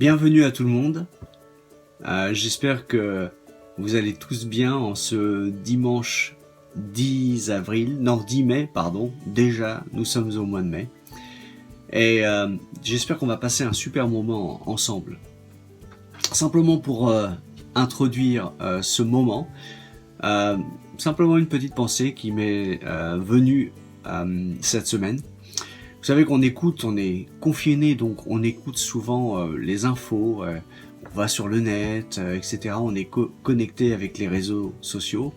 Bienvenue à tout le monde. J'espère que vous allez tous bien en ce dimanche 10 mai, pardon. Déjà, nous sommes au mois de mai. Et j'espère qu'on va passer un super moment ensemble. Simplement pour introduire ce moment, simplement une petite pensée qui m'est venue cette semaine. Vous savez qu'on écoute, on est confiné, donc on écoute souvent les infos, on va sur le net, etc. On est connecté avec les réseaux sociaux.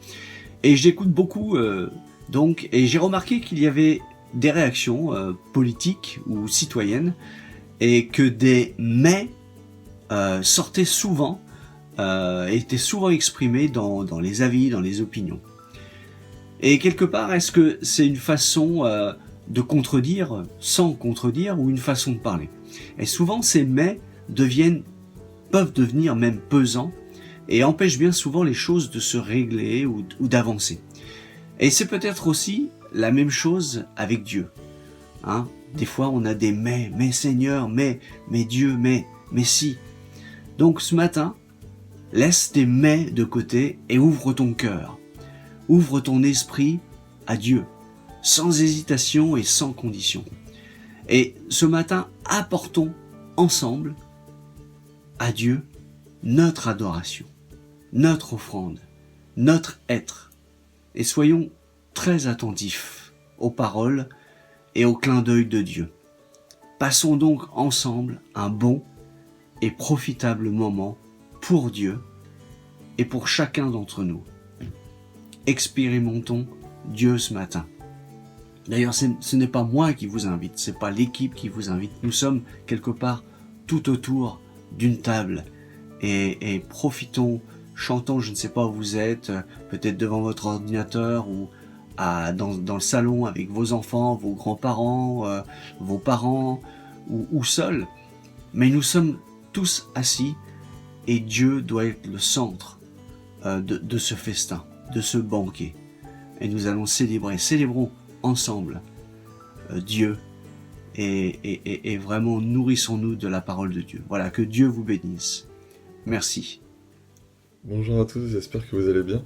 Et j'écoute beaucoup, et j'ai remarqué qu'il y avait des réactions politiques ou citoyennes, et que des mais sortaient souvent, étaient souvent exprimés dans les avis, dans les opinions. Et quelque part, est-ce que c'est une façon de contredire sans contredire ou une façon de parler? Et souvent ces mais peuvent devenir même pesants et empêchent bien souvent les choses de se régler ou d'avancer. Et c'est peut-être aussi la même chose avec Dieu. Des fois on a des mais Seigneur, mais Dieu, mais si. Donc ce matin, laisse tes mais de côté et ouvre ton cœur. Ouvre ton esprit à Dieu, sans hésitation et sans condition. Et ce matin, apportons ensemble à Dieu notre adoration, notre offrande, notre être. Et soyons très attentifs aux paroles et aux clins d'œil de Dieu. Passons donc ensemble un bon et profitable moment pour Dieu et pour chacun d'entre nous. Expérimentons Dieu ce matin. D'ailleurs, ce n'est pas moi qui vous invite, c'est pas l'équipe qui vous invite. Nous sommes quelque part tout autour d'une table et profitons, chantons, je ne sais pas où vous êtes, peut-être devant votre ordinateur ou dans le salon avec vos enfants, vos grands-parents, vos parents ou seuls. Mais nous sommes tous assis et Dieu doit être le centre de ce festin, de ce banquet. Et nous allons célébrons ensemble Dieu et vraiment nourrissons-nous de la parole de Dieu. Voilà, que Dieu vous bénisse. Merci. Bonjour à tous, j'espère que vous allez bien.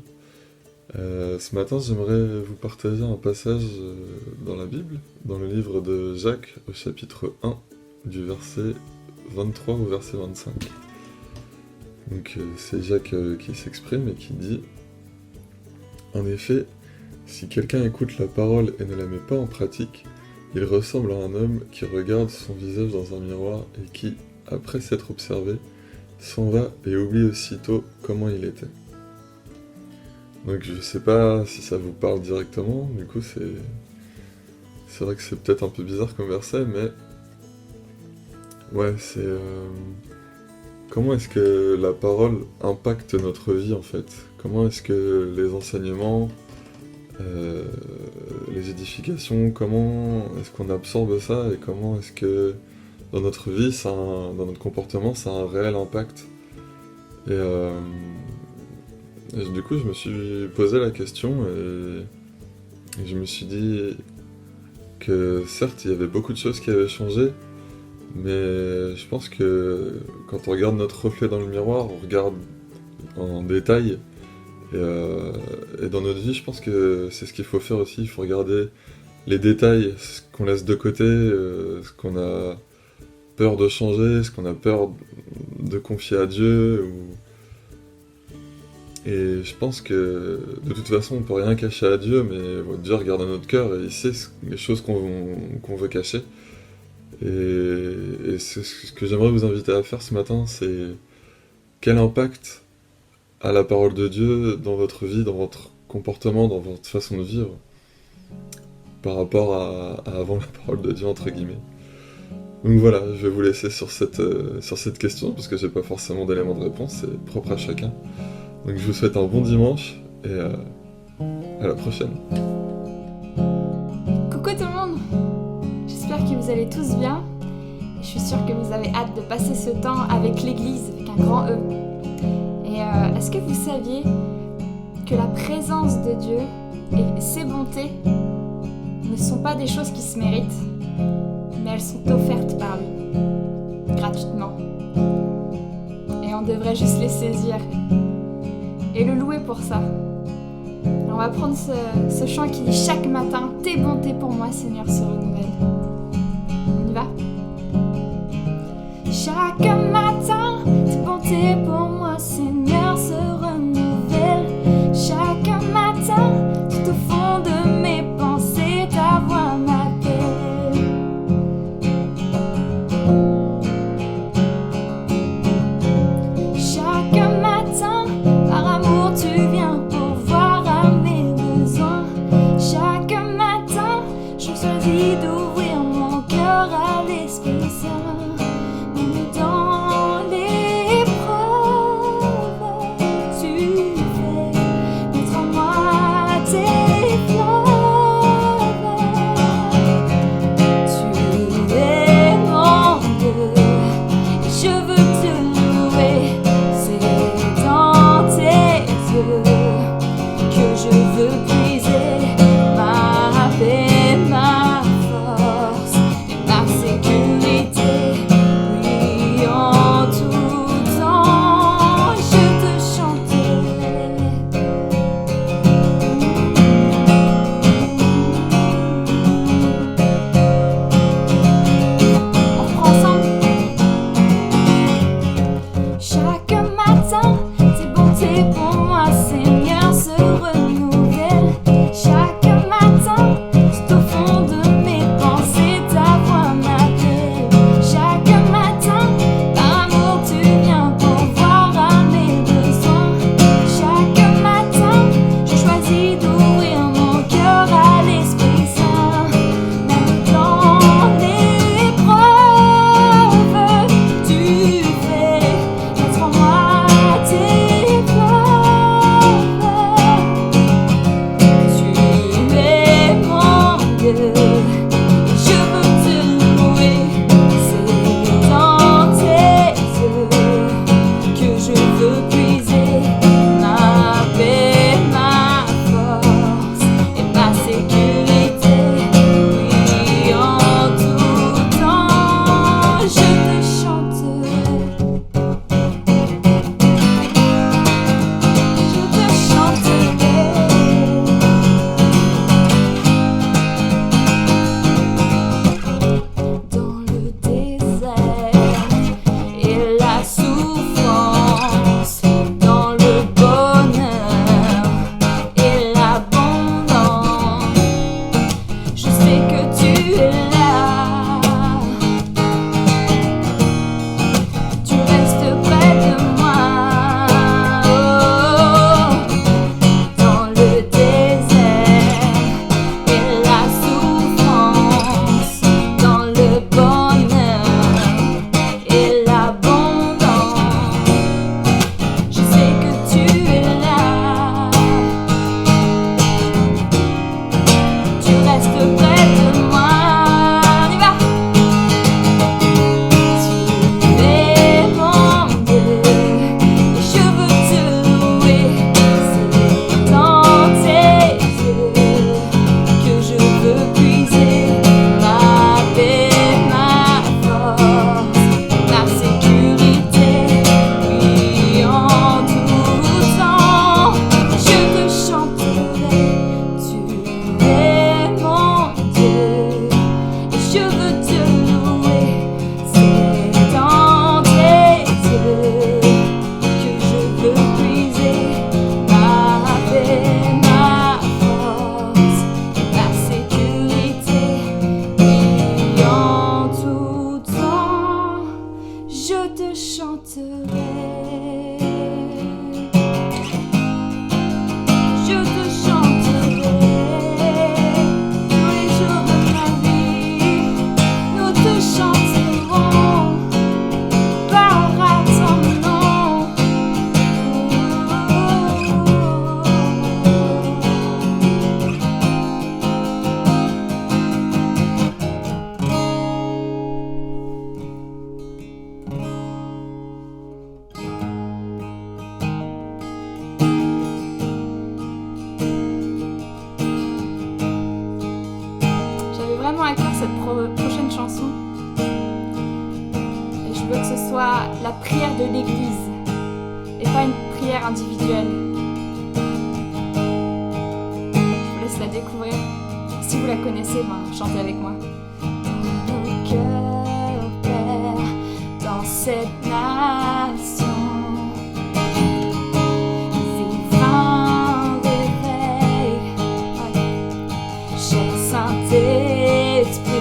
Ce matin, j'aimerais vous partager un passage dans la Bible, dans le livre de Jacques, au chapitre 1, du verset 23 au verset 25. Donc c'est Jacques qui s'exprime et qui dit « En effet, si quelqu'un écoute la parole et ne la met pas en pratique, il ressemble à un homme qui regarde son visage dans un miroir et qui, après s'être observé, s'en va et oublie aussitôt comment il était. » Donc je sais pas si ça vous parle directement, du coup c'est vrai que c'est peut-être un peu bizarre comme verset, mais ouais, c'est comment est-ce que la parole impacte notre vie en fait? Comment est-ce que les enseignements, les édifications, comment est-ce qu'on absorbe ça et comment est-ce que dans notre vie, dans notre comportement, ça a un réel impact. Et du coup, je me suis posé la question et je me suis dit que certes, il y avait beaucoup de choses qui avaient changé, mais je pense que quand on regarde notre reflet dans le miroir, on regarde en détail. Et dans notre vie, je pense que c'est ce qu'il faut faire aussi. Il faut regarder les détails, ce qu'on laisse de côté, ce qu'on a peur de changer, ce qu'on a peur de confier à Dieu. Et je pense que de toute façon, on peut rien cacher à Dieu, mais Dieu regarde dans notre cœur et il sait les choses qu'on veut cacher. Et ce que j'aimerais vous inviter à faire ce matin, c'est quel impact à la parole de Dieu dans votre vie, dans votre comportement, dans votre façon de vivre, par rapport à avant la parole de Dieu, entre guillemets. Donc voilà, je vais vous laisser sur cette question, parce que j'ai pas forcément d'éléments de réponse, c'est propre à chacun. Donc je vous souhaite un bon dimanche, et à la prochaine. Coucou tout le monde, j'espère que vous allez tous bien, et je suis sûre que vous avez hâte de passer ce temps avec l'église, avec un grand E. Est-ce que vous saviez que la présence de Dieu et ses bontés ne sont pas des choses qui se méritent, mais elles sont offertes par lui, gratuitement. on devrait juste les saisir et le louer pour ça. On va prendre ce chant qui dit chaque matin, tes bontés pour moi, Seigneur, se renouvellent. On y va? Chaque matin, tes bontés pour moi, Seigneur, se renouvellent. Chaque matin, tout au fond de mes pensées, ta voix m'appelle. Chaque matin, par amour, tu viens pourvoir à mes besoins. Chaque matin, je choisis d'ouvrir mon cœur à l'Esprit Saint. Même dans l'épreuve, tu fais naître en moi tes fleuves. Tu es mon Dieu, et je veux te louer. C'est dans tes yeux que je veux puiser ma paix, ma force et ma sécurité. Oui, en tout temps, je te chanterai. On reprend ensemble. Chaque matin, tes bontés pour moi, Seigneur, se renouvellent. Chaque matin, tout au fond de mes pensées, ta voix m'appelle. Chaque matin, par amour, tu viens pourvoir à mes besoins. Chaque matin, je choisis d'ouvrir mon cœur à l'Esprit Saint. Même dans l'épreuve, tu fais naître en moi tes fleuves. Tu es mon Dieu, et je veux te louer. C'est dans tes yeux que je veux puiser ma paix, ma force et ma sécurité. Oui, en tout temps, je te chanterai. Je te chanterai. Dans le désert et la souffrance, dans le bonheur et l'abondance, je sais que tu es là. Tu restes près de moi. Oh, dans le désert et la souffrance, dans le bonheur et l'abondance, je sais que tu es là. Tu restes près de moi. On y va. Tu es mon Dieu, et je veux te louer. C'est dans tes yeux que je veux puiser ma paix, ma force, ma sécurité. Oui, en tout temps, je te chanterai. Tu es mon Dieu, et je veux te louer. C'est dans tes yeux que je veux puiser ma paix, ma force, ma sécurité. Oui, en tout temps, je te chanterai. Je te chanterai tous les jours de ma vie. Nous te chanterons par à ton nom. J'avais vraiment à cœur cette prochaine chanson. Et je veux que ce soit la prière de l'Église. et pas une prière individuelle. Je vous laisse la découvrir. Si vous la connaissez, chantez avec moi. Nos cœurs, Père, dans cette nation. Saint-Esprit,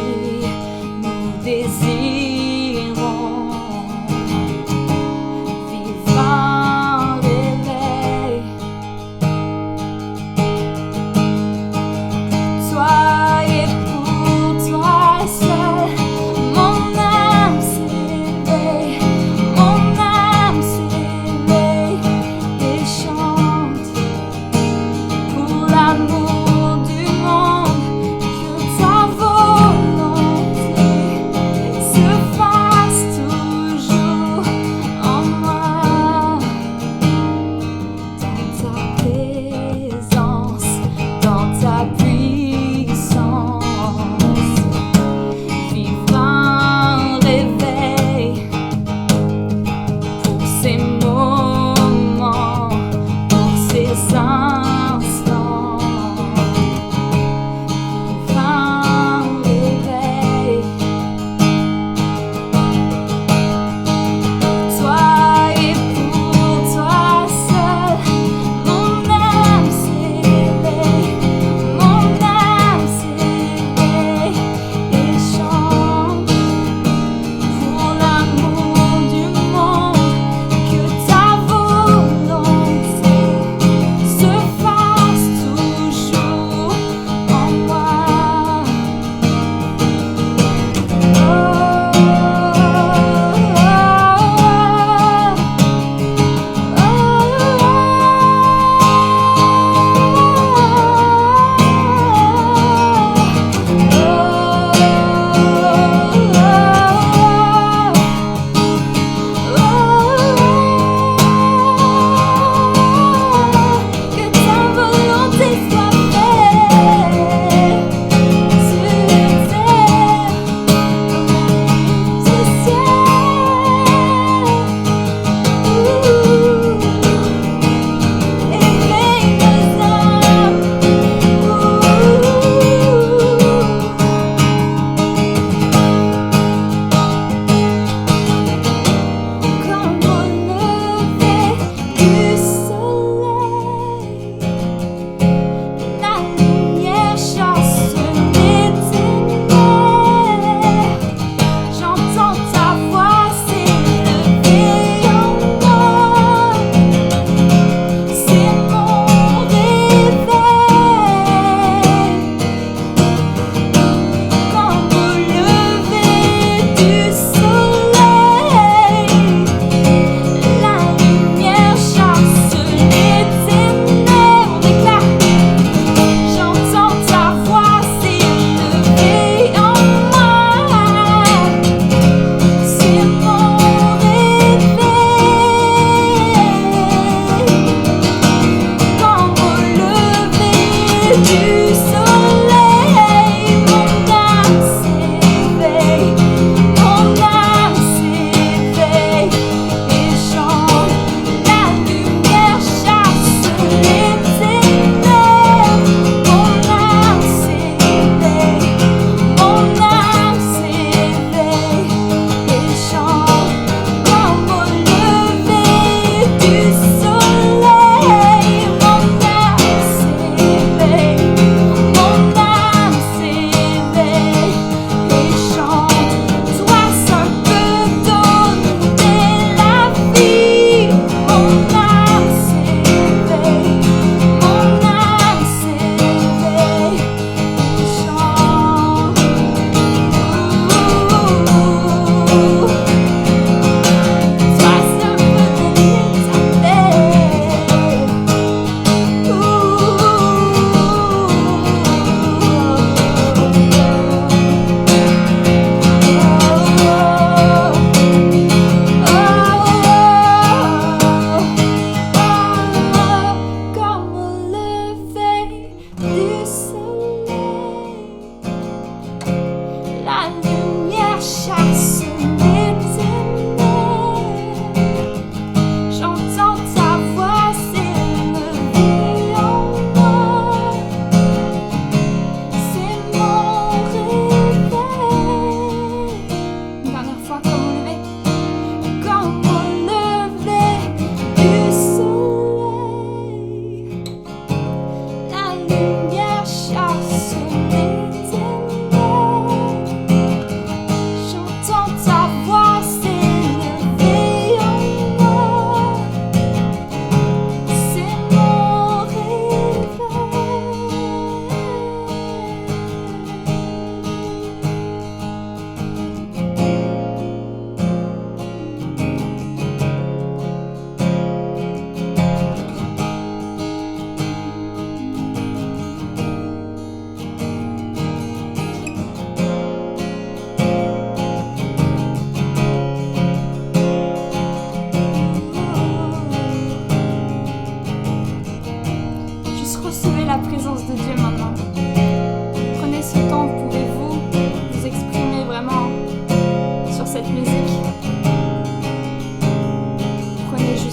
nous désirons vivre en réveil. Toi et pour toi seul, mon âme s'éveille, mon âme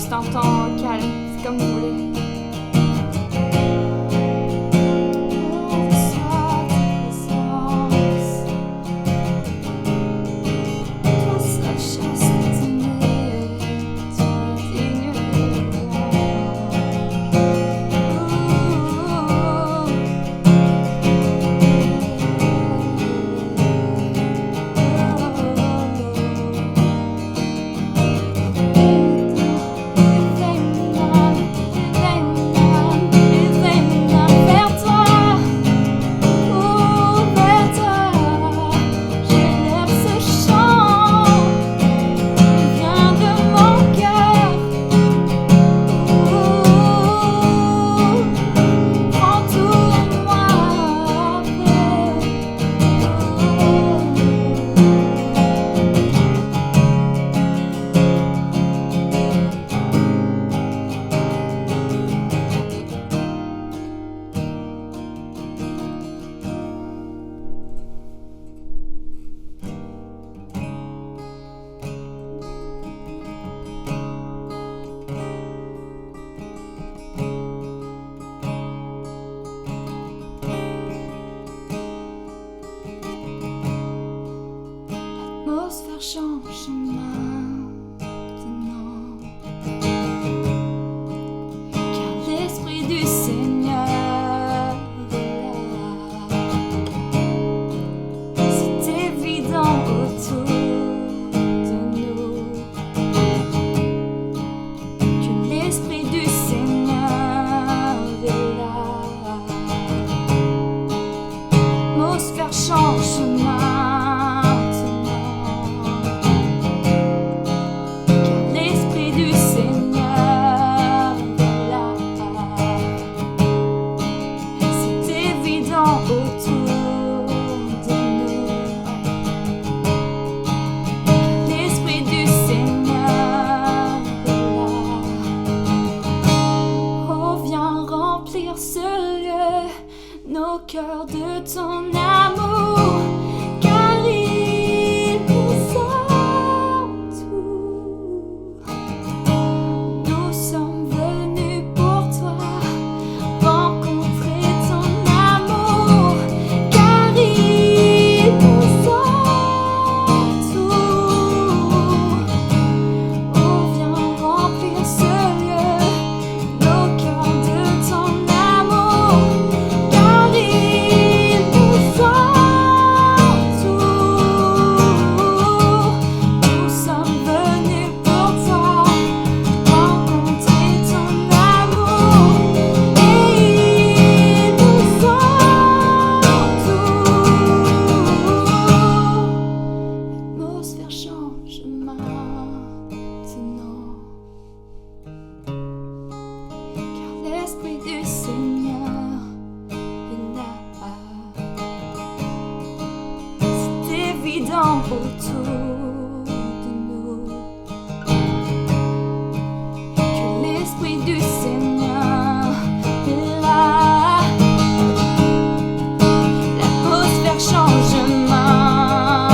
juste un temps calme, c'est comme vous voulez. L'atmosphère change maintenant, car l'Esprit du Seigneur est là. C'est évident autour de nous que l'Esprit du Seigneur est là. L'atmosphère change maintenant. Nos cœurs de ton amour, car il nous entoure. Nous sommes venus pour toi, rencontrer ton amour, car il nous entoure. Oh, viens remplir ce lieu, nos cœurs de ton amour. L'Esprit du Seigneur est là. C'est évident autour de nous que l'Esprit du Seigneur est là. L'atmosphère change maintenant,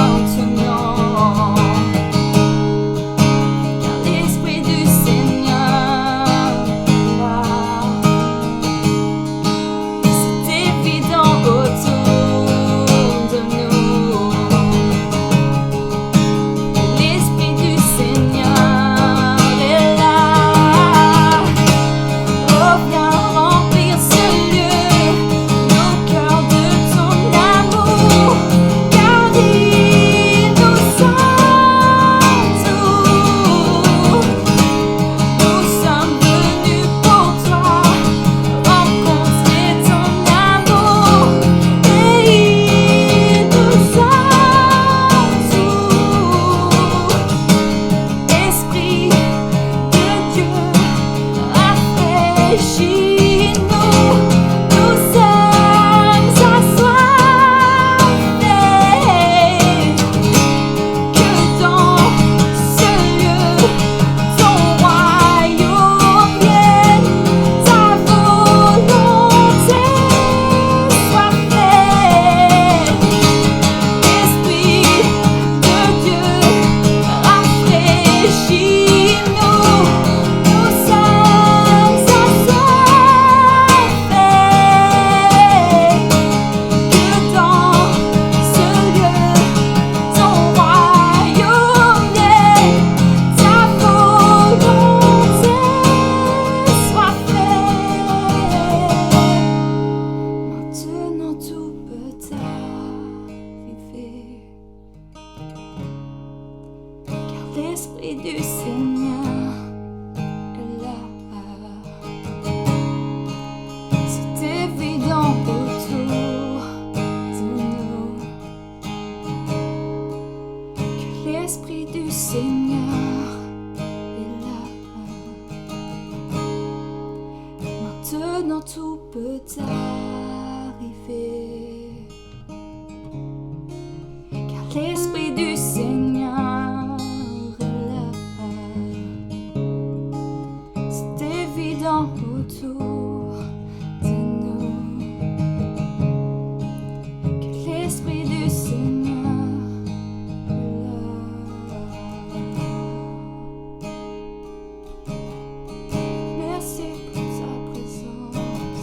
car l'Esprit du Seigneur est là. Nous Maintenant tout peut arriver, car l'Esprit du Seigneur est là. C'est évident autour de nous que l'Esprit du Seigneur est là. Merci pour ta présence,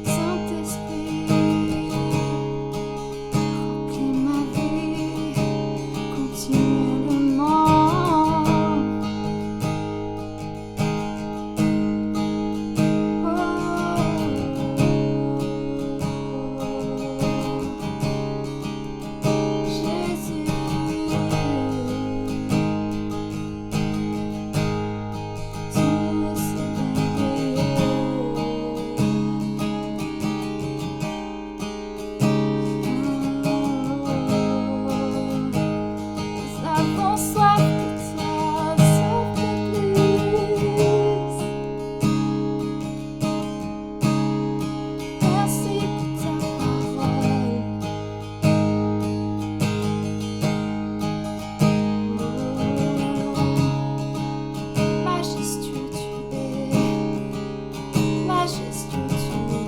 Saint-Esprit, remplis ma vie continuellement. Jésus, tu me sais nous avons soif de toi, soif de plus. Merci pour ta parole. Majestueux tu es, majestueux tu es.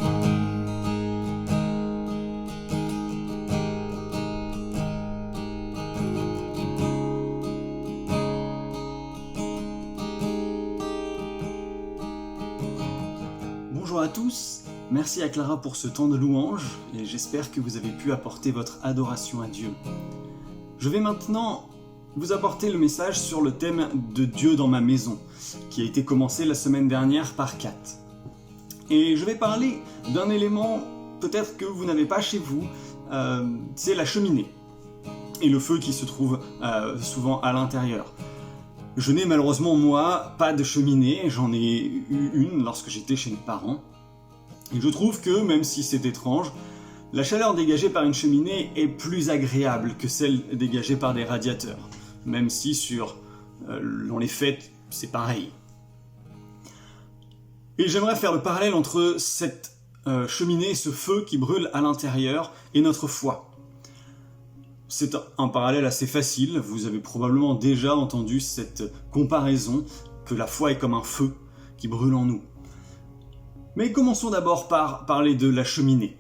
Bonjour à tous, merci à Clara pour ce temps de louange et j'espère que vous avez pu apporter votre adoration à Dieu. Je vais maintenant vous apporter le message sur le thème de Dieu dans ma maison, qui a été commencé la semaine dernière par Kat. Et je vais parler d'un élément peut-être que vous n'avez pas chez vous, c'est la cheminée et le feu qui se trouve souvent à l'intérieur. Je n'ai malheureusement, moi, pas de cheminée, j'en ai eu une lorsque j'étais chez mes parents. Et je trouve que, même si c'est étrange, la chaleur dégagée par une cheminée est plus agréable que celle dégagée par des radiateurs. Même si dans les faits, c'est pareil. Et j'aimerais faire le parallèle entre cette cheminée, ce feu qui brûle à l'intérieur, et notre foi. C'est un parallèle assez facile, vous avez probablement déjà entendu cette comparaison, que la foi est comme un feu qui brûle en nous. Mais commençons d'abord par parler de la cheminée.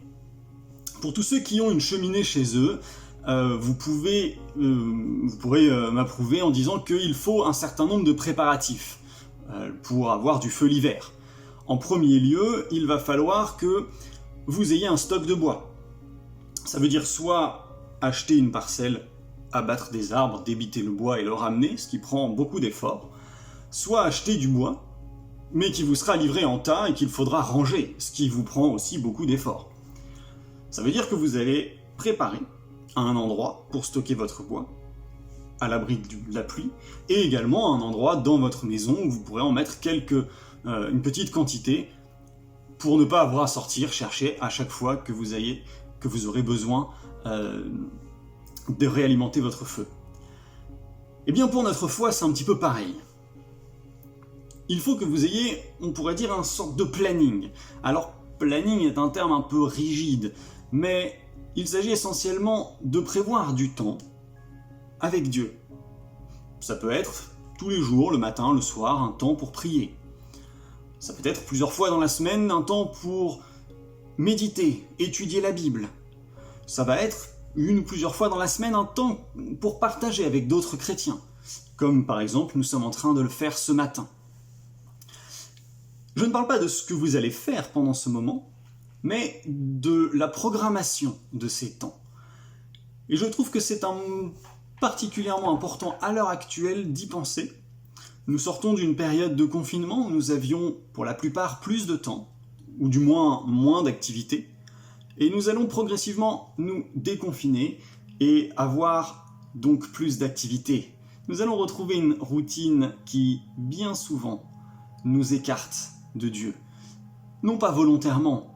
Pour tous ceux qui ont une cheminée chez eux, vous pourrez m'approuver en disant qu'il faut un certain nombre de préparatifs pour avoir du feu l'hiver. En premier lieu, il va falloir que vous ayez un stock de bois. Ça veut dire soit acheter une parcelle, abattre des arbres, débiter le bois et le ramener, ce qui prend beaucoup d'efforts, soit acheter du bois, mais qui vous sera livré en tas et qu'il faudra ranger, ce qui vous prend aussi beaucoup d'efforts. Ça veut dire que vous allez préparer un endroit pour stocker votre bois, à l'abri de la pluie, et également un endroit dans votre maison où vous pourrez en mettre une petite quantité pour ne pas avoir à sortir chercher à chaque fois que vous aurez besoin de réalimenter votre feu. Et bien pour notre foi, c'est un petit peu pareil. Il faut que vous ayez, on pourrait dire, une sorte de planning. Alors, planning est un terme un peu rigide, mais il s'agit essentiellement de prévoir du temps avec Dieu. Ça peut être tous les jours, le matin, le soir, un temps pour prier. Ça peut être plusieurs fois dans la semaine, un temps pour méditer, étudier la Bible. Ça va être une ou plusieurs fois dans la semaine un temps pour partager avec d'autres chrétiens, comme par exemple nous sommes en train de le faire ce matin. Je ne parle pas de ce que vous allez faire pendant ce moment, mais de la programmation de ces temps. Et je trouve que c'est particulièrement important à l'heure actuelle d'y penser. Nous sortons d'une période de confinement où nous avions pour la plupart plus de temps, ou du moins moins d'activités, et nous allons progressivement nous déconfiner et avoir donc plus d'activités. Nous allons retrouver une routine qui, bien souvent, nous écarte de Dieu. Non pas volontairement,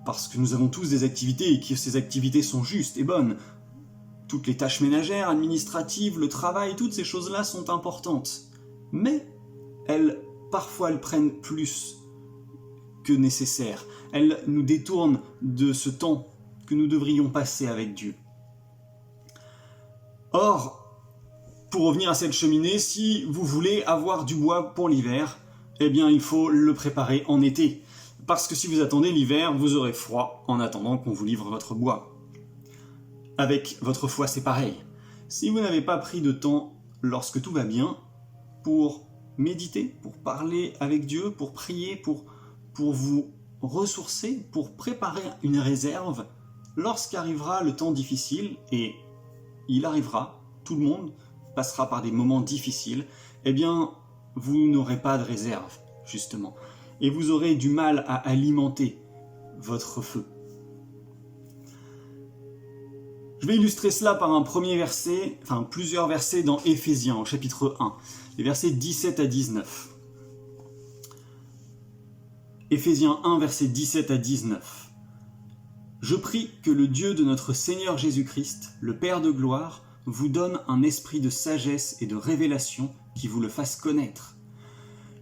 parce que nous avons tous des activités et que ces activités sont justes et bonnes. Toutes les tâches ménagères, administratives, le travail, toutes ces choses-là sont importantes. Mais parfois elles prennent plus que nécessaire. Elles nous détournent de ce temps que nous devrions passer avec Dieu. Or, pour revenir à cette cheminée, si vous voulez avoir du bois pour l'hiver, eh bien il faut le préparer en été. Parce que si vous attendez l'hiver, vous aurez froid en attendant qu'on vous livre votre bois. Avec votre foi, c'est pareil. Si vous n'avez pas pris de temps lorsque tout va bien pour méditer, pour parler avec Dieu, pour prier, pour vous ressourcer, pour préparer une réserve, lorsqu'arrivera le temps difficile, et il arrivera, tout le monde passera par des moments difficiles, eh bien, vous n'aurez pas de réserve, justement. Et vous aurez du mal à alimenter votre feu. Je vais illustrer cela par un premier verset, enfin plusieurs versets dans Éphésiens, au chapitre 1, les versets 17 à 19. Éphésiens 1, versets 17 à 19. « Je prie que le Dieu de notre Seigneur Jésus-Christ, le Père de gloire, vous donne un esprit de sagesse et de révélation qui vous le fasse connaître.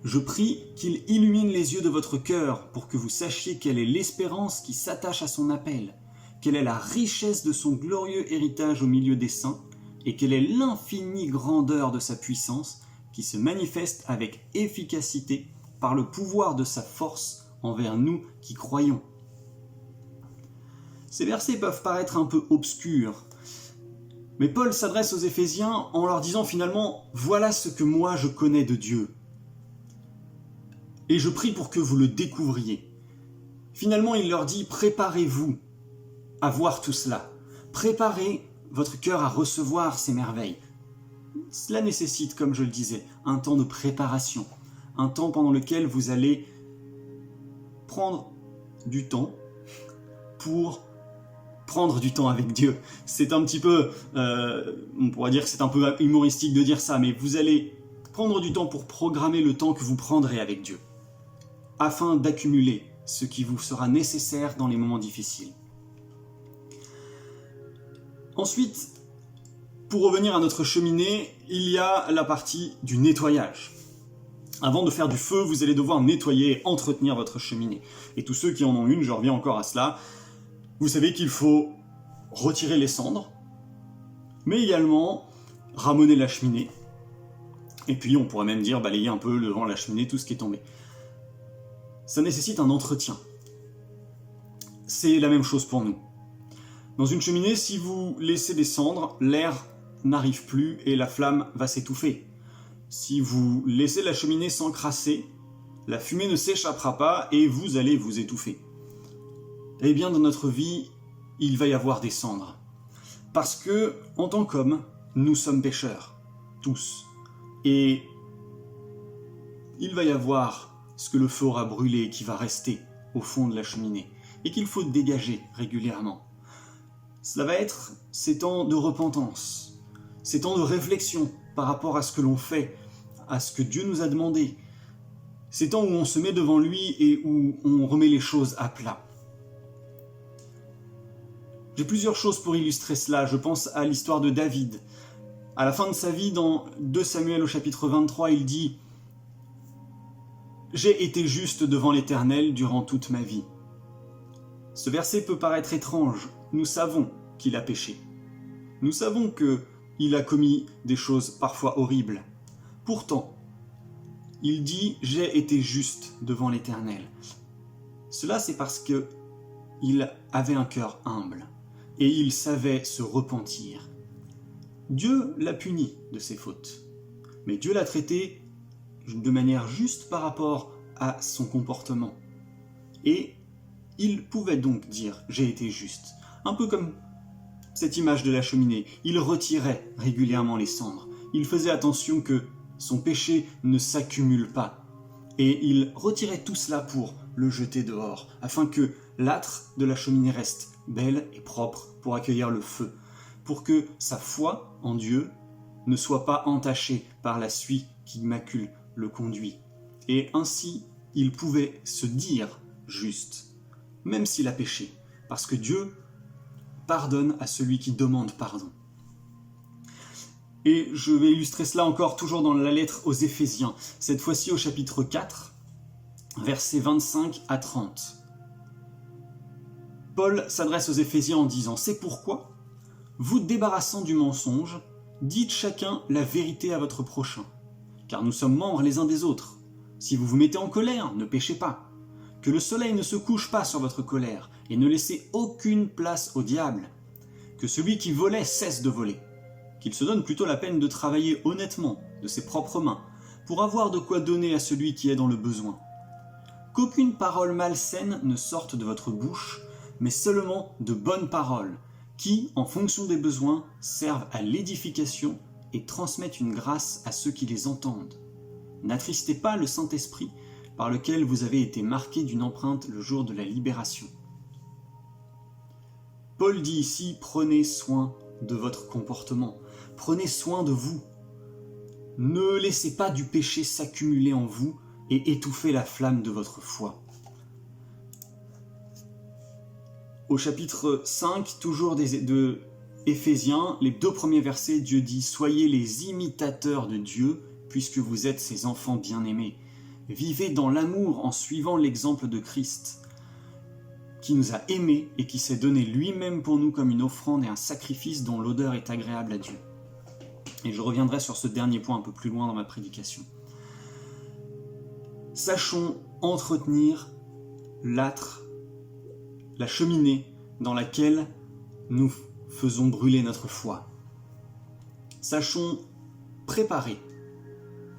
Je prie qu'il illumine les yeux de votre cœur pour que vous sachiez quelle est l'espérance qui s'attache à son appel, quelle est la richesse de son glorieux héritage au milieu des saints, et quelle est l'infinie grandeur de sa puissance qui se manifeste avec efficacité par le pouvoir de sa force envers nous qui croyons. » Ces versets peuvent paraître un peu obscurs, mais Paul s'adresse aux Éphésiens en leur disant finalement « Voilà ce que moi je connais de Dieu. Et je prie pour que vous le découvriez. » Finalement, il leur dit « Préparez-vous à voir tout cela. Préparez votre cœur à recevoir ces merveilles. » Cela nécessite, comme je le disais, un temps de préparation, un temps pendant lequel vous allez prendre du temps pour prendre du temps avec Dieu. C'est un petit peu, on pourrait dire que c'est un peu humoristique de dire ça, mais vous allez prendre du temps pour programmer le temps que vous prendrez avec Dieu, afin d'accumuler ce qui vous sera nécessaire dans les moments difficiles. Ensuite, pour revenir à notre cheminée, il y a la partie du nettoyage. Avant de faire du feu, vous allez devoir nettoyer et entretenir votre cheminée. Et tous ceux qui en ont une, je reviens encore à cela, vous savez qu'il faut retirer les cendres, mais également ramoner la cheminée. Et puis on pourrait même dire balayer un peu devant la cheminée tout ce qui est tombé. Ça nécessite un entretien. C'est la même chose pour nous. Dans une cheminée, si vous laissez des cendres, l'air n'arrive plus et la flamme va s'étouffer. Si vous laissez la cheminée s'encrasser, la fumée ne s'échappera pas et vous allez vous étouffer. Eh bien, dans notre vie, il va y avoir des cendres. Parce que, en tant qu'hommes, nous sommes pécheurs, tous. Et il va y avoir ce que le feu aura brûlé et qui va rester au fond de la cheminée, et qu'il faut dégager régulièrement. Cela va être ces temps de repentance, ces temps de réflexion par rapport à ce que l'on fait, à ce que Dieu nous a demandé, ces temps où on se met devant lui et où on remet les choses à plat. J'ai plusieurs choses pour illustrer cela. Je pense à l'histoire de David. À la fin de sa vie, dans 2 Samuel au chapitre 23, il dit « J'ai été juste devant l'Éternel durant toute ma vie. » Ce verset peut paraître étrange. Nous savons qu'il a péché. Nous savons qu'il a commis des choses parfois horribles. Pourtant, il dit « J'ai été juste devant l'Éternel ». Cela, c'est parce qu'il avait un cœur humble. Et il savait se repentir. Dieu l'a puni de ses fautes, mais Dieu l'a traité de manière juste par rapport à son comportement. Et il pouvait donc dire « j'ai été juste ». Un peu comme cette image de la cheminée. Il retirait régulièrement les cendres. Il faisait attention que son péché ne s'accumule pas. Et il retirait tout cela pour le jeter dehors, afin que l'âtre de la cheminée reste belle et propre pour accueillir le feu, pour que sa foi en Dieu ne soit pas entachée par la suie qui macule le conduit. Et ainsi, il pouvait se dire juste, même s'il a péché, parce que Dieu pardonne à celui qui demande pardon. Et je vais illustrer cela encore toujours dans la lettre aux Éphésiens, cette fois-ci au chapitre 4, versets 25 à 30. Paul s'adresse aux Éphésiens en disant « C'est pourquoi, vous débarrassant du mensonge, dites chacun la vérité à votre prochain, car nous sommes membres les uns des autres. Si vous vous mettez en colère, ne péchez pas. Que le soleil ne se couche pas sur votre colère, et ne laissez aucune place au diable. Que celui qui volait cesse de voler. Qu'il se donne plutôt la peine de travailler honnêtement, de ses propres mains, pour avoir de quoi donner à celui qui est dans le besoin. Qu'aucune parole malsaine ne sorte de votre bouche, mais seulement de bonnes paroles, qui, en fonction des besoins, servent à l'édification et transmettent une grâce à ceux qui les entendent. N'attristez pas le Saint-Esprit, par lequel vous avez été marqués d'une empreinte le jour de la libération. » Paul dit ici, prenez soin de votre comportement, prenez soin de vous. Ne laissez pas du péché s'accumuler en vous et étouffer la flamme de votre foi. Au chapitre 5, toujours de Éphésiens, les 2 premiers versets, Dieu dit « Soyez les imitateurs de Dieu, puisque vous êtes ses enfants bien-aimés. Vivez dans l'amour en suivant l'exemple de Christ, qui nous a aimés et qui s'est donné lui-même pour nous comme une offrande et un sacrifice dont l'odeur est agréable à Dieu. » Et je reviendrai sur ce dernier point un peu plus loin dans ma prédication. Sachons entretenir l'âtre, la cheminée dans laquelle nous faisons brûler notre foi. Sachons préparer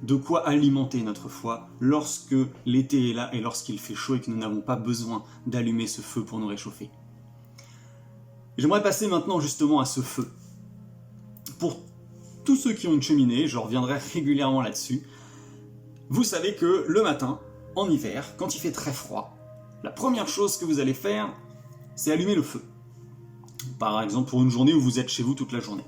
de quoi alimenter notre foi lorsque l'été est là et lorsqu'il fait chaud et que nous n'avons pas besoin d'allumer ce feu pour nous réchauffer. J'aimerais passer maintenant justement à ce feu. Pour tous ceux qui ont une cheminée, je reviendrai régulièrement là-dessus, vous savez que le matin, en hiver, quand il fait très froid, la première chose que vous allez faire, c'est allumer le feu. Par exemple, pour une journée où vous êtes chez vous toute la journée.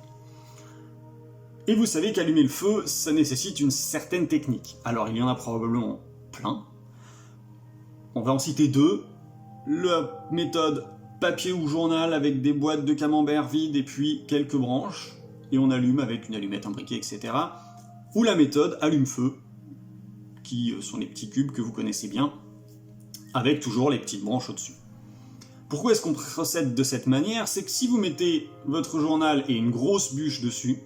Et vous savez qu'allumer le feu, ça nécessite une certaine technique. Alors, il y en a probablement plein. On va en citer 2. La méthode papier ou journal avec des boîtes de camembert vides et puis quelques branches. Et on allume avec une allumette, un briquet, etc. Ou la méthode allume-feu, qui sont les petits cubes que vous connaissez bien, avec toujours les petites branches au-dessus. Pourquoi est-ce qu'on procède de cette manière? C'est que si vous mettez votre journal et une grosse bûche dessus,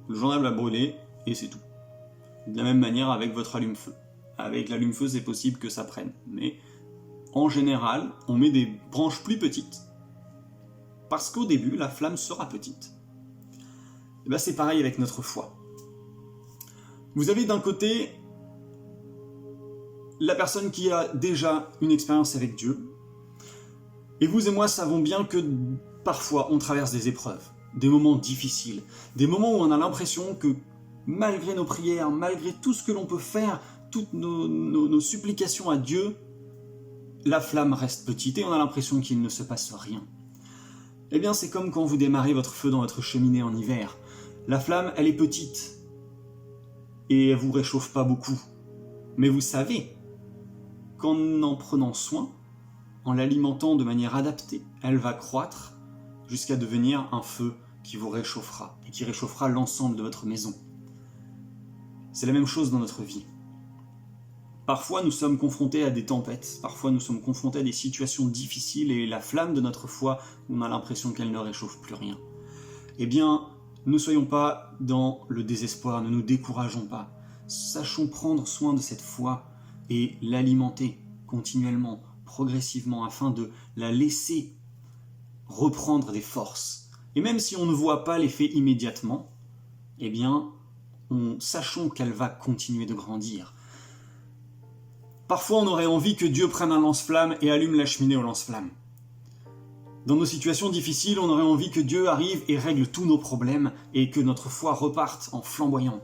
le journal va brûler et c'est tout. De la même manière avec votre allume-feu. Avec l'allume-feu, c'est possible que ça prenne. Mais en général, on met des branches plus petites. Parce qu'au début, la flamme sera petite. Et bien c'est pareil avec notre foi. Vous avez d'un côté la personne qui a déjà une expérience avec Dieu. Et vous et moi savons bien que parfois on traverse des épreuves. Des moments difficiles, des moments où on a l'impression que malgré nos prières, malgré tout ce que l'on peut faire, toutes nos supplications à Dieu, la flamme reste petite et on a l'impression qu'il ne se passe rien. Eh bien c'est comme quand vous démarrez votre feu dans votre cheminée en hiver. La flamme, elle est petite et elle vous réchauffe pas beaucoup. Mais vous savez qu'en en prenant soin, en l'alimentant de manière adaptée, elle va croître jusqu'à devenir un feu qui vous réchauffera et qui réchauffera l'ensemble de votre maison. C'est la même chose dans notre vie. Parfois nous sommes confrontés à des tempêtes, parfois nous sommes confrontés à des situations difficiles et la flamme de notre foi, on a l'impression qu'elle ne réchauffe plus rien. Eh bien, ne soyons pas dans le désespoir, ne nous décourageons pas. Sachons prendre soin de cette foi et l'alimenter continuellement, progressivement, afin de la laisser reprendre des forces. Et même si on ne voit pas l'effet immédiatement, eh bien, sachons qu'elle va continuer de grandir. Parfois, on aurait envie que Dieu prenne un lance-flamme et allume la cheminée au lance-flamme. Dans nos situations difficiles, on aurait envie que Dieu arrive et règle tous nos problèmes et que notre foi reparte en flamboyant.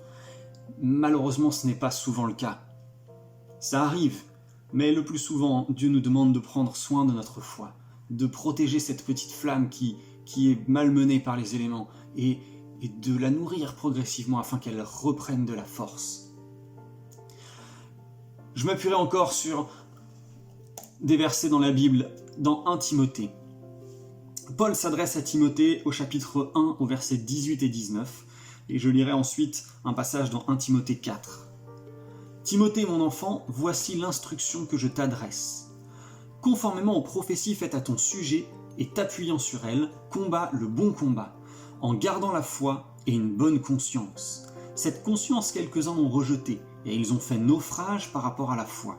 Malheureusement, ce n'est pas souvent le cas. Ça arrive, mais le plus souvent, Dieu nous demande de prendre soin de notre foi, de protéger cette petite flamme qui est malmenée par les éléments et de la nourrir progressivement afin qu'elle reprenne de la force. Je m'appuierai encore sur des versets dans la Bible, dans 1 Timothée. Paul s'adresse à Timothée au chapitre 1, au versets 18 et 19. et je lirai ensuite un passage dans 1 Timothée 4. « Timothée, mon enfant, voici l'instruction que je t'adresse. Conformément aux prophéties faites à ton sujet, et t'appuyant sur elles, combat le bon combat, en gardant la foi et une bonne conscience. Cette conscience, quelques-uns l'ont rejetée, et ils ont fait naufrage par rapport à la foi. »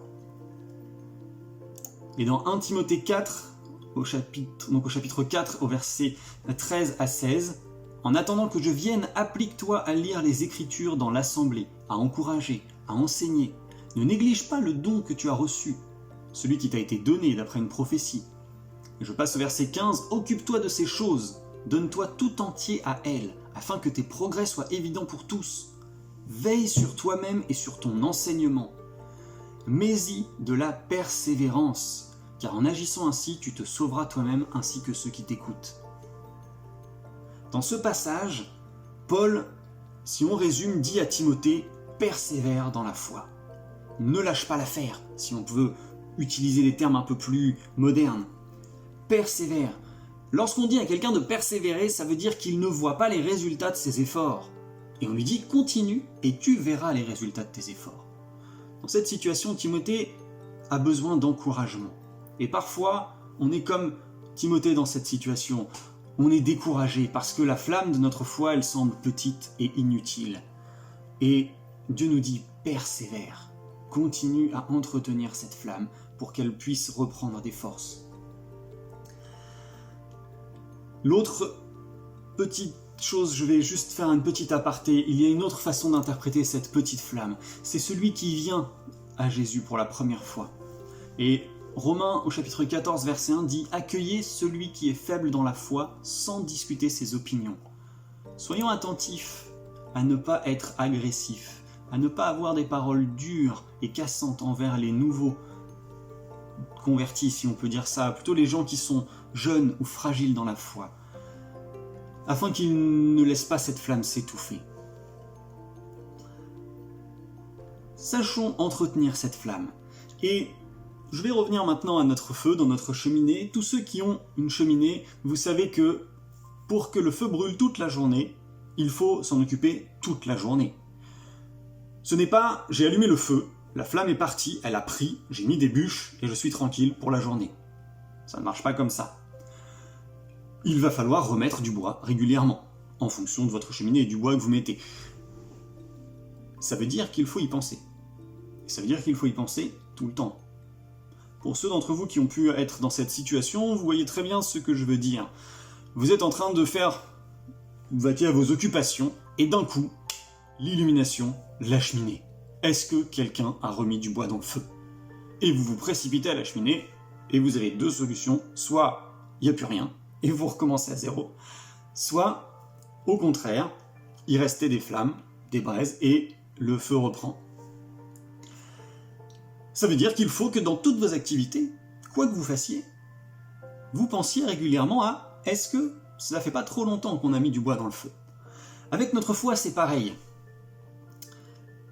Et dans 1 Timothée 4, au chapitre 4, au verset 13 à 16, « En attendant que je vienne, applique-toi à lire les Écritures dans l'assemblée, à encourager, à enseigner. Ne néglige pas le don que tu as reçu, celui qui t'a été donné d'après une prophétie. » Et je passe au verset 15, « Occupe-toi de ces choses, donne-toi tout entier à elles, afin que tes progrès soient évidents pour tous. Veille sur toi-même et sur ton enseignement. Mets-y de la persévérance, car en agissant ainsi, tu te sauveras toi-même ainsi que ceux qui t'écoutent. » Dans ce passage, Paul, si on résume, dit à Timothée, persévère dans la foi. Ne lâche pas l'affaire, si on veut utiliser des termes un peu plus modernes. Persévère. Lorsqu'on dit à quelqu'un de persévérer, ça veut dire qu'il ne voit pas les résultats de ses efforts. Et on lui dit continue et tu verras les résultats de tes efforts. Dans cette situation, Timothée a besoin d'encouragement. Et parfois, on est comme Timothée dans cette situation. On est découragé parce que la flamme de notre foi, elle semble petite et inutile. Et Dieu nous dit persévère. Continue à entretenir cette flamme pour qu'elle puisse reprendre des forces. L'autre petite chose, je vais juste faire une petite aparté, il y a une autre façon d'interpréter cette petite flamme. C'est celui qui vient à Jésus pour la première fois. Et Romains au chapitre 14 verset 1 dit « Accueillez celui qui est faible dans la foi sans discuter ses opinions. » Soyons attentifs à ne pas être agressifs, à ne pas avoir des paroles dures et cassantes envers les nouveaux convertis, si on peut dire ça, plutôt les gens qui sont jeunes ou fragiles dans la foi, afin qu'ils ne laissent pas cette flamme s'étouffer. Sachons entretenir cette flamme. Et je vais revenir maintenant à notre feu, dans notre cheminée. Tous ceux qui ont une cheminée, vous savez que pour que le feu brûle toute la journée, il faut s'en occuper toute la journée. Ce n'est pas « j'ai allumé le feu, la flamme est partie, elle a pris, j'ai mis des bûches et je suis tranquille pour la journée ». Ça ne marche pas comme ça. Il va falloir remettre du bois régulièrement, en fonction de votre cheminée et du bois que vous mettez. Ça veut dire qu'il faut y penser. Et ça veut dire qu'il faut y penser tout le temps. Pour ceux d'entre vous qui ont pu être dans cette situation, vous voyez très bien ce que je veux dire. Vous êtes en train de vous vaquer à vos occupations, et d'un coup, l'illumination, la cheminée. Est-ce que quelqu'un a remis du bois dans le feu? Et vous vous précipitez à la cheminée, et vous avez deux solutions. Soit il n'y a plus rien, et vous recommencez à zéro. Soit, au contraire, il restait des flammes, des braises, et le feu reprend. Ça veut dire qu'il faut que dans toutes vos activités, quoi que vous fassiez, vous pensiez régulièrement à « est-ce que ça fait pas trop longtemps qu'on a mis du bois dans le feu ?» Avec notre foi, c'est pareil.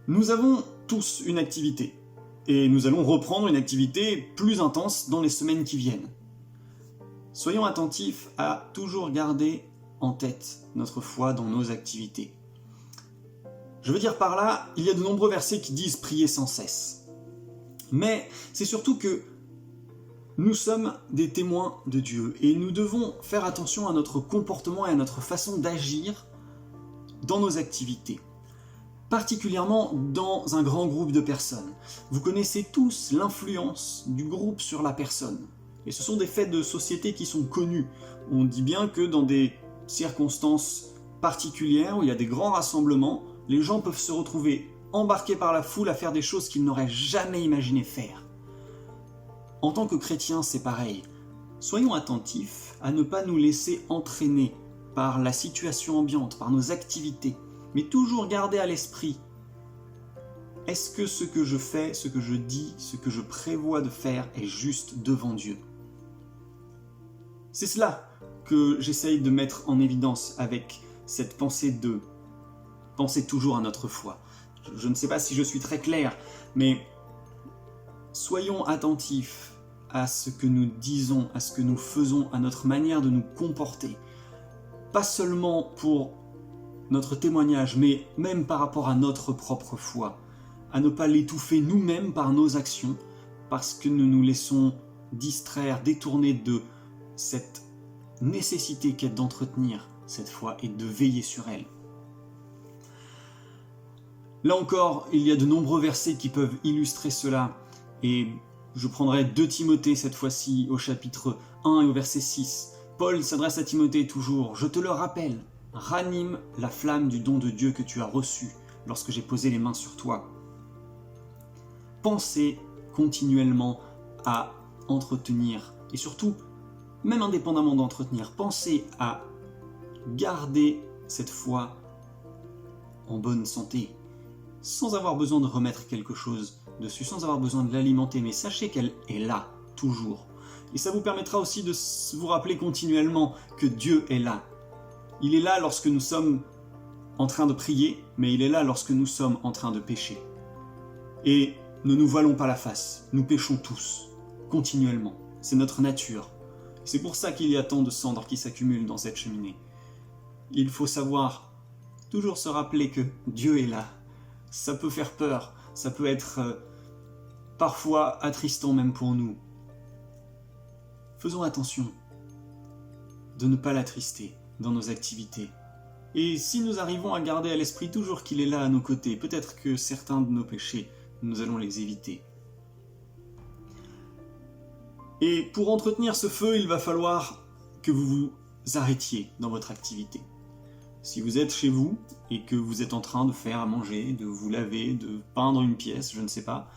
Nous avons tous une activité, et nous allons reprendre une activité plus intense dans les semaines qui viennent. Soyons attentifs à toujours garder en tête notre foi dans nos activités. Je veux dire par là, il y a de nombreux versets qui disent « prier sans cesse ». Mais c'est surtout que nous sommes des témoins de Dieu et nous devons faire attention à notre comportement et à notre façon d'agir dans nos activités, particulièrement dans un grand groupe de personnes. Vous connaissez tous l'influence du groupe sur la personne. Et ce sont des faits de société qui sont connus. On dit bien que dans des circonstances particulières, où il y a des grands rassemblements, les gens peuvent se retrouver embarqués par la foule à faire des choses qu'ils n'auraient jamais imaginé faire. En tant que chrétiens, c'est pareil. Soyons attentifs à ne pas nous laisser entraîner par la situation ambiante, par nos activités, mais toujours garder à l'esprit: est-ce que ce que je fais, ce que je dis, ce que je prévois de faire est juste devant Dieu? C'est cela que j'essaye de mettre en évidence avec cette pensée de penser toujours à notre foi. Je ne sais pas si je suis très clair, mais soyons attentifs à ce que nous disons, à ce que nous faisons, à notre manière de nous comporter. Pas seulement pour notre témoignage, mais même par rapport à notre propre foi, à ne pas l'étouffer nous-mêmes par nos actions, parce que nous nous laissons distraire, détourner de cette nécessité qu'est d'entretenir cette foi et de veiller sur elle. Là encore, il y a de nombreux versets qui peuvent illustrer cela, et je prendrai 2 Timothée cette fois-ci au chapitre 1 et au verset 6. Paul s'adresse à Timothée toujours, « Je te le rappelle, ranime la flamme du don de Dieu que tu as reçu lorsque j'ai posé les mains sur toi. » Pensez continuellement à entretenir, et surtout, même indépendamment d'entretenir, pensez à garder cette foi en bonne santé, sans avoir besoin de remettre quelque chose dessus, sans avoir besoin de l'alimenter, mais sachez qu'elle est là, toujours. Et ça vous permettra aussi de vous rappeler continuellement que Dieu est là. Il est là lorsque nous sommes en train de prier, mais il est là lorsque nous sommes en train de pécher. Et ne nous voilons pas la face, nous péchons tous, continuellement. C'est notre nature. C'est pour ça qu'il y a tant de cendres qui s'accumulent dans cette cheminée. Il faut savoir, toujours se rappeler que Dieu est là. Ça peut faire peur, ça peut être parfois attristant même pour nous. Faisons attention de ne pas l'attrister dans nos activités. Et si nous arrivons à garder à l'esprit toujours qu'il est là à nos côtés, peut-être que certains de nos péchés, nous allons les éviter. Et pour entretenir ce feu, il va falloir que vous vous arrêtiez dans votre activité. Si vous êtes chez vous et que vous êtes en train de faire à manger, de vous laver, de peindre une pièce, je ne sais pas,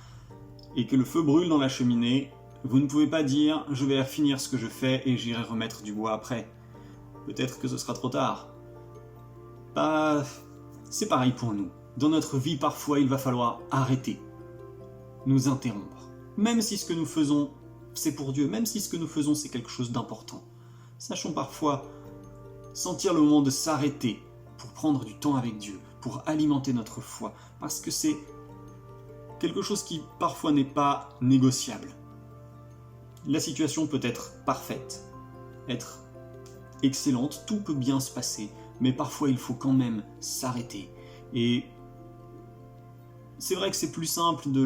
et que le feu brûle dans la cheminée, vous ne pouvez pas dire « je vais finir ce que je fais et j'irai remettre du bois après ». Peut-être que ce sera trop tard. C'est pareil pour nous. Dans notre vie, parfois, il va falloir arrêter, nous interrompre. Même si ce que nous faisons, c'est pour Dieu, même si ce que nous faisons, c'est quelque chose d'important. Sachons parfois sentir le moment de s'arrêter pour prendre du temps avec Dieu, pour alimenter notre foi, parce que c'est quelque chose qui parfois n'est pas négociable. La situation peut être parfaite, être excellente, tout peut bien se passer, mais parfois il faut quand même s'arrêter. Et c'est vrai que c'est plus simple de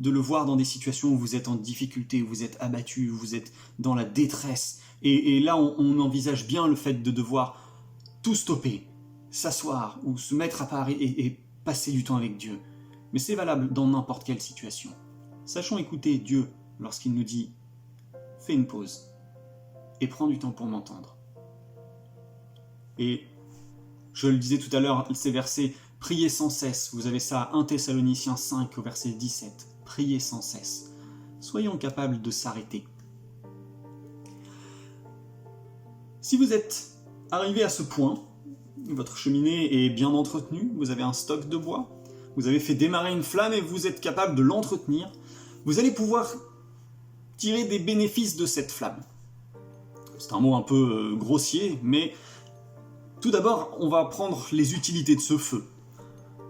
le voir dans des situations où vous êtes en difficulté, où vous êtes abattu, où vous êtes dans la détresse. Et là, on envisage bien le fait de devoir tout stopper, s'asseoir ou se mettre à part et passer du temps avec Dieu. Mais c'est valable dans n'importe quelle situation. Sachons écouter Dieu lorsqu'il nous dit « fais une pause et prends du temps pour m'entendre ». Et je le disais tout à l'heure, ces versets « priez sans cesse », vous avez ça à 1 Thessaloniciens 5 au verset 17, « priez sans cesse ». Soyons capables de s'arrêter. Si vous êtes arrivé à ce point, votre cheminée est bien entretenue, vous avez un stock de bois, vous avez fait démarrer une flamme et vous êtes capable de l'entretenir, vous allez pouvoir tirer des bénéfices de cette flamme. C'est un mot un peu grossier, mais tout d'abord, on va prendre les utilités de ce feu.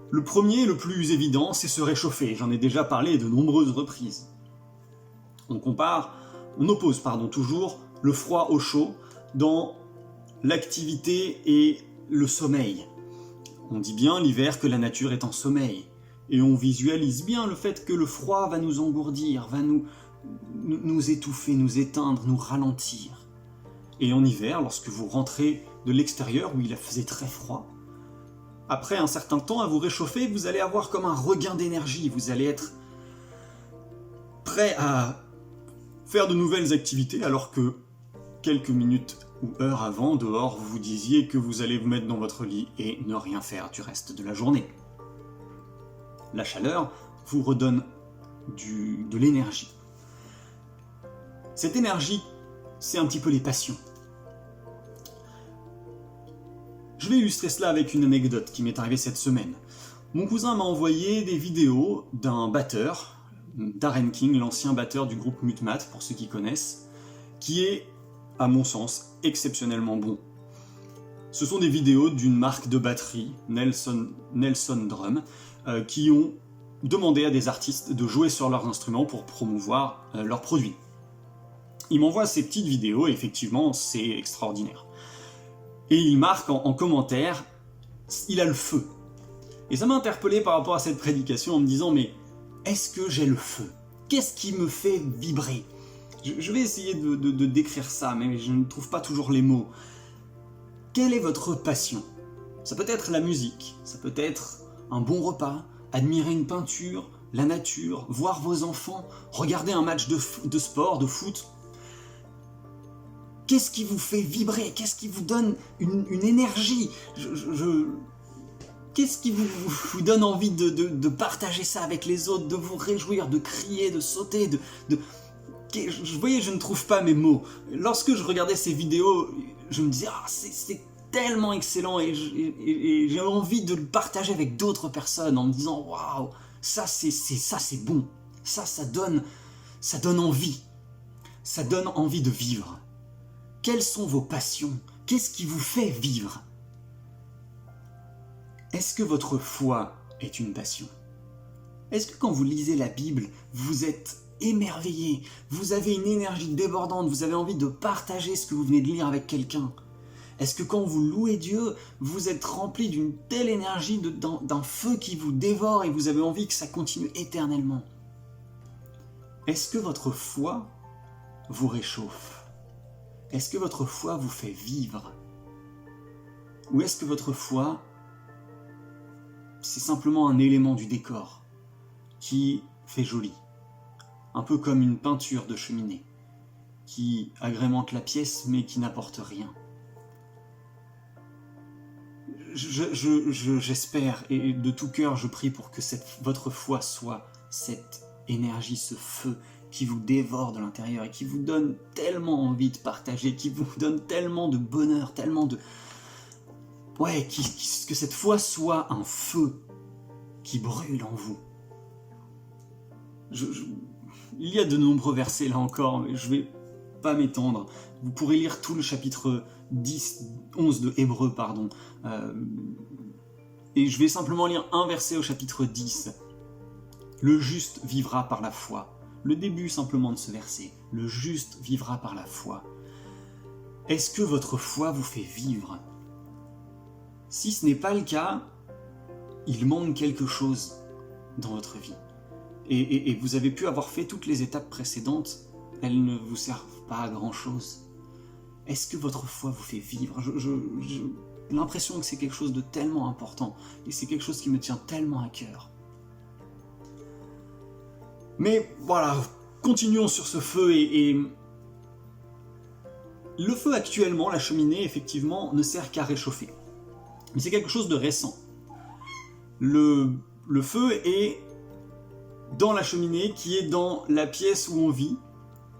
Le premier, le plus évident, c'est se réchauffer. J'en ai déjà parlé de nombreuses reprises. On oppose toujours le froid au chaud dans l'activité et le sommeil. On dit bien l'hiver que la nature est en sommeil. Et on visualise bien le fait que le froid va nous engourdir, va nous étouffer, nous éteindre, nous ralentir. Et en hiver, lorsque vous rentrez de l'extérieur où il faisait très froid, après un certain temps à vous réchauffer, vous allez avoir comme un regain d'énergie, vous allez être prêt à faire de nouvelles activités alors que quelques minutes ou heures avant, dehors, vous vous disiez que vous allez vous mettre dans votre lit et ne rien faire du reste de la journée. La chaleur vous redonne de l'énergie. Cette énergie, c'est un petit peu les passions. Je vais illustrer cela avec une anecdote qui m'est arrivée cette semaine. Mon cousin m'a envoyé des vidéos d'un batteur, Darren King, l'ancien batteur du groupe Mutmat, pour ceux qui connaissent, qui est, à mon sens, exceptionnellement bon. Ce sont des vidéos d'une marque de batterie, Nelson Drum, qui ont demandé à des artistes de jouer sur leurs instruments pour promouvoir leurs produits. Il m'envoie ces petites vidéos et effectivement, c'est extraordinaire. Et il marque en commentaire il a le feu. Et ça m'a interpellé par rapport à cette prédication en me disant, mais est-ce que j'ai le feu? Qu'est-ce qui me fait vibrer? Je vais essayer de décrire ça, mais je ne trouve pas toujours les mots. Quelle est votre passion? Ça peut être la musique, ça peut être un bon repas, admirer une peinture, la nature, voir vos enfants, regarder un match de sport, de foot. Qu'est-ce qui vous fait vibrer? Qu'est-ce qui vous donne une énergie? Qu'est-ce qui vous donne envie de partager ça avec les autres, de vous réjouir, de crier, de sauter, Vous voyez, je ne trouve pas mes mots. Lorsque je regardais ces vidéos, je me disais, c'est tellement excellent et j'ai envie de le partager avec d'autres personnes en me disant, waouh, ça c'est bon, ça donne envie, ça donne envie de vivre. Quelles sont vos passions? Qu'est-ce qui vous fait vivre? Est-ce que votre foi est une passion? Est-ce que quand vous lisez la Bible, vous êtes émerveillé, vous avez une énergie débordante, vous avez envie de partager ce que vous venez de lire avec quelqu'un? Est-ce que quand vous louez Dieu, vous êtes rempli d'une telle énergie, d'un feu qui vous dévore et vous avez envie que ça continue éternellement? Est-ce que votre foi vous réchauffe? Est-ce que votre foi vous fait vivre? Ou est-ce que votre foi, c'est simplement un élément du décor qui fait joli, un peu comme une peinture de cheminée, qui agrémente la pièce mais qui n'apporte rien? J'espère et de tout cœur je prie pour que votre foi soit cette énergie, ce feu qui vous dévore de l'intérieur et qui vous donne tellement envie de partager, qui vous donne tellement de bonheur, tellement de... Ouais, que cette foi soit un feu qui brûle en vous. Il y a de nombreux versets là encore, mais je vais pas m'étendre. Vous pourrez lire tout le chapitre 11 de Hébreux, pardon. Et je vais simplement lire un verset au chapitre 10. Le juste vivra par la foi. Le début simplement de ce verset. Le juste vivra par la foi. Est-ce que votre foi vous fait vivre? Si ce n'est pas le cas, il manque quelque chose dans votre vie. Et vous avez pu avoir fait toutes les étapes précédentes, elles ne vous servent pas à grand chose. Est-ce que votre foi vous fait vivre? J'ai l'impression que c'est quelque chose de tellement important, et c'est quelque chose qui me tient tellement à cœur. Mais voilà, continuons sur ce feu, et le feu actuellement, la cheminée, effectivement, ne sert qu'à réchauffer. Mais c'est quelque chose de récent. Le feu est dans la cheminée, qui est dans la pièce où on vit,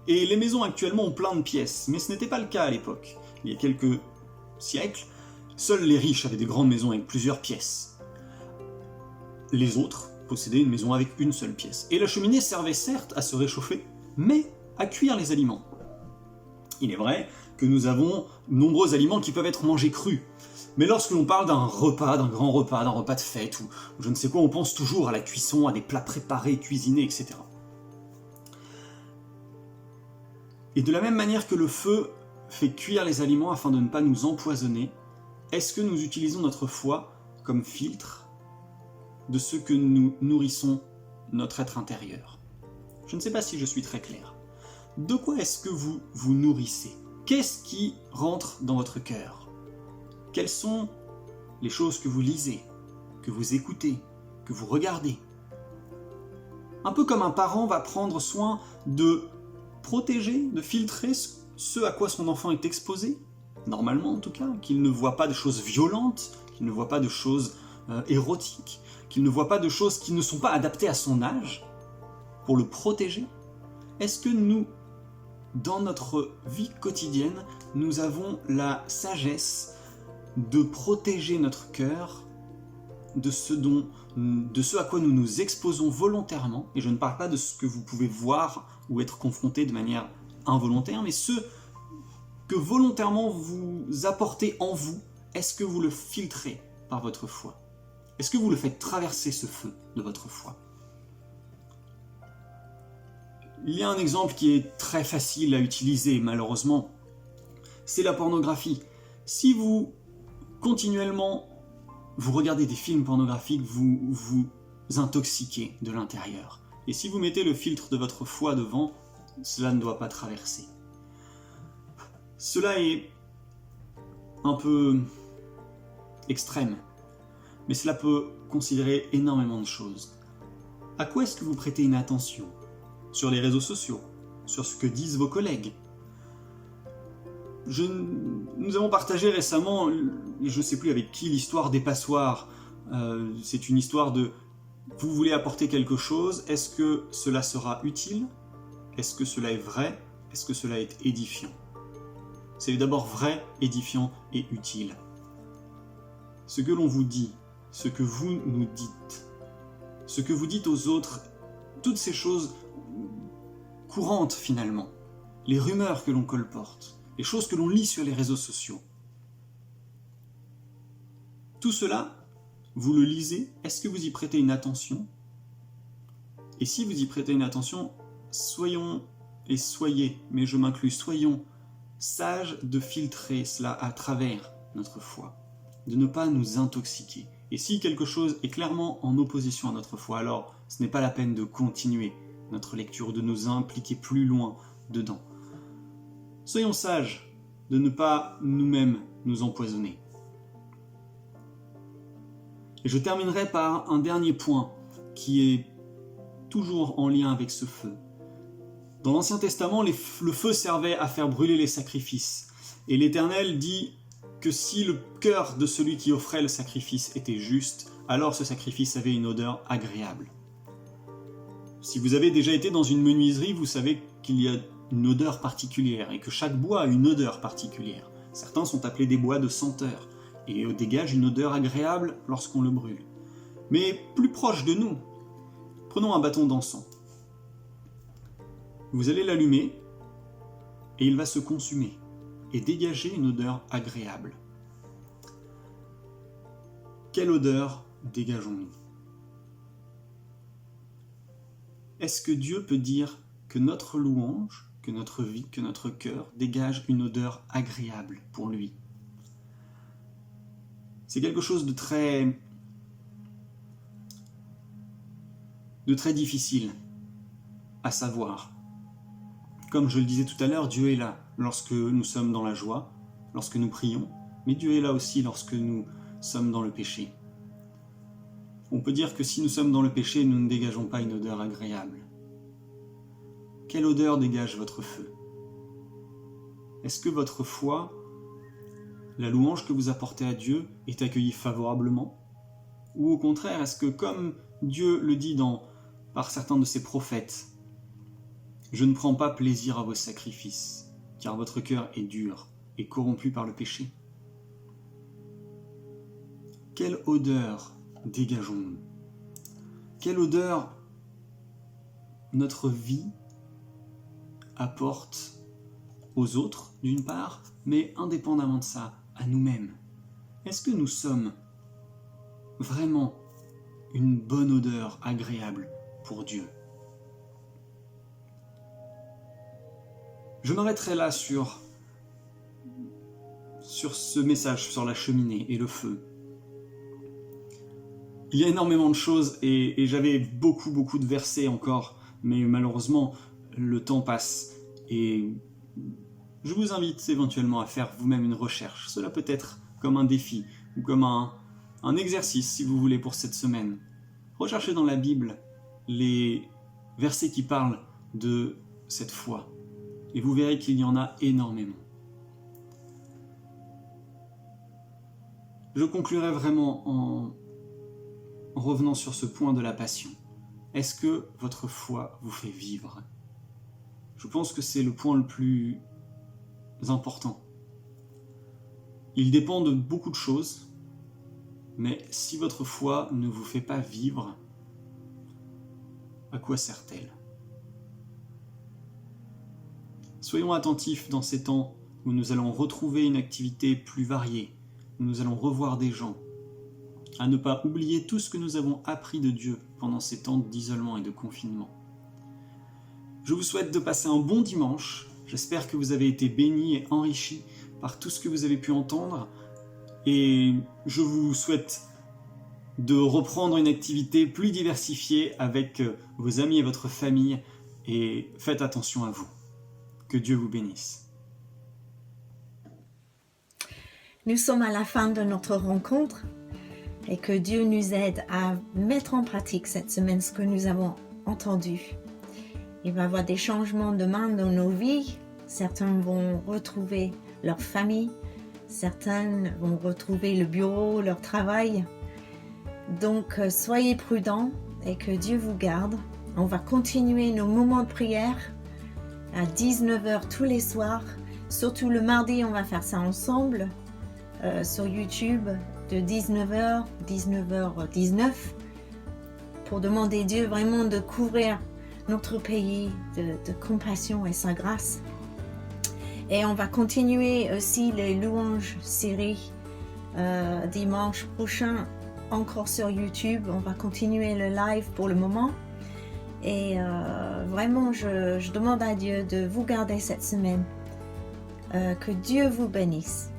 et les maisons actuellement ont plein de pièces, mais ce n'était pas le cas à l'époque. Il y a quelques siècles, seuls les riches avaient des grandes maisons avec plusieurs pièces. Les autres possédaient une maison avec une seule pièce. Et la cheminée servait certes à se réchauffer, mais à cuire les aliments. Il est vrai que nous avons nombreux aliments qui peuvent être mangés crus. Mais lorsque l'on parle d'un repas, d'un grand repas, d'un repas de fête, ou je ne sais quoi, on pense toujours à la cuisson, à des plats préparés, cuisinés, etc. Et de la même manière que le feu fait cuire les aliments afin de ne pas nous empoisonner, est-ce que nous utilisons notre foi comme filtre de ce que nous nourrissons notre être intérieur? Je ne sais pas si je suis très clair. De quoi est-ce que vous vous nourrissez? Qu'est-ce qui rentre dans votre cœur? Quelles sont les choses que vous lisez, que vous écoutez, que vous regardez? Un peu comme un parent va prendre soin de protéger, de filtrer ce à quoi son enfant est exposé, normalement en tout cas, qu'il ne voit pas de choses violentes, qu'il ne voit pas de choses érotiques, qu'il ne voit pas de choses qui ne sont pas adaptées à son âge, pour le protéger. Est-ce que nous, dans notre vie quotidienne, nous avons la sagesse de protéger notre cœur de ce à quoi nous nous exposons volontairement, et je ne parle pas de ce que vous pouvez voir ou être confronté de manière involontaire, mais ce que volontairement vous apportez en vous, est-ce que vous le filtrez par votre foi? Est-ce que vous le faites traverser ce feu de votre foi? Il y a un exemple qui est très facile à utiliser, malheureusement, c'est la pornographie. Si vous continuellement vous regardez des films pornographiques, vous vous intoxiquez de l'intérieur. Et si vous mettez le filtre de votre foi devant, cela ne doit pas traverser. Cela est un peu extrême, mais cela peut considérer énormément de choses. À quoi est-ce que vous prêtez une attention? Sur les réseaux sociaux? Sur ce que disent vos collègues? Nous avons partagé récemment, je ne sais plus avec qui, l'histoire des passoires. C'est une histoire de vous voulez apporter quelque chose, est-ce que cela sera utile? Est-ce que cela est vrai? Est-ce que cela est édifiant? C'est d'abord vrai, édifiant et utile. Ce que l'on vous dit, ce que vous nous dites, ce que vous dites aux autres, toutes ces choses courantes finalement, les rumeurs que l'on colporte, les choses que l'on lit sur les réseaux sociaux. Tout cela, vous le lisez, est-ce que vous y prêtez une attention? Et si vous y prêtez une attention, soyons, mais je m'inclus, soyons sages de filtrer cela à travers notre foi, de ne pas nous intoxiquer. Et si quelque chose est clairement en opposition à notre foi, alors ce n'est pas la peine de continuer notre lecture, de nous impliquer plus loin dedans. Soyons sages de ne pas nous-mêmes nous empoisonner. Et je terminerai par un dernier point qui est toujours en lien avec ce feu. Dans l'Ancien Testament, le feu servait à faire brûler les sacrifices. Et l'Éternel dit que si le cœur de celui qui offrait le sacrifice était juste, alors ce sacrifice avait une odeur agréable. Si vous avez déjà été dans une menuiserie, vous savez qu'il y a une odeur particulière et que chaque bois a une odeur particulière. Certains sont appelés des bois de senteur et dégagent une odeur agréable lorsqu'on le brûle. Mais plus proche de nous, prenons un bâton d'encens. Vous allez l'allumer et il va se consumer et dégager une odeur agréable. Quelle odeur dégageons-nous? Est-ce que Dieu peut dire que notre louange, que notre vie, que notre cœur dégage une odeur agréable pour lui? C'est quelque chose de très difficile à savoir. Comme je le disais tout à l'heure, Dieu est là lorsque nous sommes dans la joie, lorsque nous prions, mais Dieu est là aussi lorsque nous sommes dans le péché. On peut dire que si nous sommes dans le péché, nous ne dégageons pas une odeur agréable. Quelle odeur dégage votre feu? Est-ce que votre foi, la louange que vous apportez à Dieu, est accueillie favorablement? Ou au contraire, est-ce que comme Dieu le dit par certains de ses prophètes, je ne prends pas plaisir à vos sacrifices, car votre cœur est dur et corrompu par le péché? Quelle odeur dégageons-nous? Quelle odeur notre vie apporte aux autres, d'une part, mais indépendamment de ça, à nous-mêmes? Est-ce que nous sommes vraiment une bonne odeur agréable pour Dieu? Je m'arrêterai là sur ce message sur la cheminée et le feu. Il y a énormément de choses et j'avais beaucoup de versets encore, mais malheureusement le temps passe et je vous invite éventuellement à faire vous-même une recherche. Cela peut être comme un défi ou comme un exercice si vous voulez pour cette semaine. Recherchez dans la Bible les versets qui parlent de cette foi et vous verrez qu'il y en a énormément. Je conclurai vraiment en revenant sur ce point de la passion. Est-ce que votre foi vous fait vivre? Je pense que c'est le point le plus important. Il dépend de beaucoup de choses, mais si votre foi ne vous fait pas vivre, à quoi sert-elle? Soyons attentifs dans ces temps où nous allons retrouver une activité plus variée, où nous allons revoir des gens, à ne pas oublier tout ce que nous avons appris de Dieu pendant ces temps d'isolement et de confinement. Je vous souhaite de passer un bon dimanche. J'espère que vous avez été bénis et enrichis par tout ce que vous avez pu entendre. Et je vous souhaite de reprendre une activité plus diversifiée avec vos amis et votre famille, et faites attention à vous. Que Dieu vous bénisse. Nous sommes à la fin de notre rencontre et que Dieu nous aide à mettre en pratique cette semaine ce que nous avons entendu. Il va y avoir des changements demain dans nos vies. Certains vont retrouver leur famille, certains vont retrouver le bureau, leur travail. Donc soyez prudents et que Dieu vous garde. On va continuer nos moments de prière à 19h tous les soirs. Surtout le mardi, on va faire ça ensemble sur YouTube de 19h, 19h19 pour demander Dieu vraiment de couvrir notre pays de compassion et sa grâce. Et on va continuer aussi les louanges séries dimanche prochain encore sur YouTube. On va continuer le live pour le moment. Et vraiment, je demande à Dieu de vous garder cette semaine. Que Dieu vous bénisse.